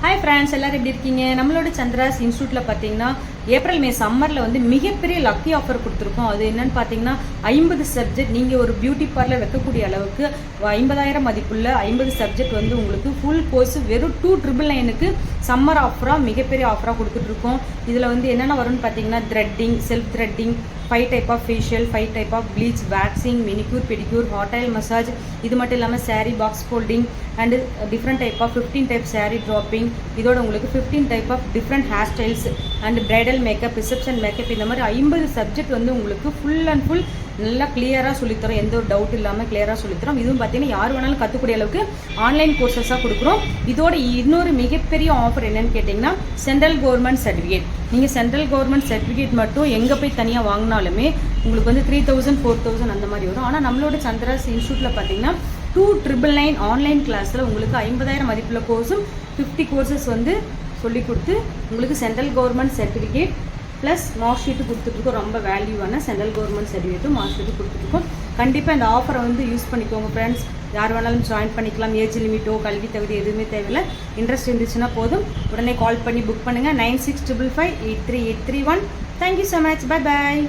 Hi friends, எல்லாரும் எப்படி இருக்கீங்க? நம்மளோட சந்திராஸ் இன்ஸ்டியூட்ல பார்த்தீங்கன்னா ஏப்ரல் மே சம்மரில் வந்து மிகப்பெரிய லக்கி ஆஃபர் கொடுத்துருக்கோம். அது என்னன்னு பார்த்தீங்கன்னா 50 சப்ஜெக்ட் நீங்கள் ஒரு பியூட்டி பார்லர் வைக்கக்கூடிய அளவுக்கு 50,000 மதிப்புள்ள 50 சப்ஜெக்ட் வந்து உங்களுக்கு ஃபுல் கோர்ஸ் வெறும் 2,999க்கு சம்மர் ஆஃபராக மிகப்பெரிய ஆஃபராக கொடுத்துட்ருக்கோம். இதில் வந்து என்னென்ன வரும்னு பார்த்தீங்கன்னா threading, self threading, 5 type of facial, 5 type of bleach, waxing, manicure, pedicure, hot oil massage, இது மட்டும் இல்லாமல் sari box folding and different type of 15 type sari draping, இதோட உங்களுக்கு 15 type of different hair styles and bridal makeup, reception makeup, இந்த மாதிரி 50 subject வந்து உங்களுக்கு full and full நல்லா கிளியராக சொல்லித்தரோம். எந்த ஒரு டவுட் இல்லாமல் கிளியராக சொல்லித்தரோம். இதுவும் பார்த்தீங்கன்னா யார் வேணாலும் கற்றுக்கூடிய அளவுக்கு ஆன்லைன் கோர்சஸாக கொடுக்குறோம். இதோட இன்னொரு மிகப்பெரிய ஆஃபர் என்னன்னு கேட்டிங்கன்னா சென்ட்ரல் கவர்மெண்ட் சர்டிஃபிகேட். நீங்கள் சென்ட்ரல் கவர்மெண்ட் சர்டிஃபிகேட் மட்டும் எங்கே போய் தனியாக வாங்கினாலுமே உங்களுக்கு வந்து 3,000 4,000 அந்த மாதிரி வரும். ஆனால் நம்மளோட சந்திராஸ் இன்ஸ்டியூட்டில் பார்த்தீங்கன்னா 2,999 ஆன்லைன் கிளாஸில் உங்களுக்கு 50,000 மதிப்புள்ள கோர்ஸும் 50 கோர்சஸ் வந்து சொல்லி கொடுத்து உங்களுக்கு central government certificate plus mark sheet கொடுத்துட்ருக்கோம். ரொம்ப வேல்யூவான சென்ட்ரல் கவர்மெண்ட் சர்டிஃபிகேட்டும் மார்க் ஷீட்டு கொடுத்துட்ருக்கோம். கண்டிப்பாக இந்த ஆஃபரை வந்து யூஸ் பண்ணிக்கோங்க ஃப்ரெண்ட்ஸ். யார் வேணாலும் ஜாயின் பண்ணிக்கலாம். ஏஜ் லிமிட்டோ கல்வி தகுதி எதுவுமே தேவையில்லை. இன்ட்ரெஸ்ட் இருந்துச்சுன்னா போதும், உடனே கால் பண்ணி புக் பண்ணுங்கள். 9655 83831. Thank you so much. Bye bye.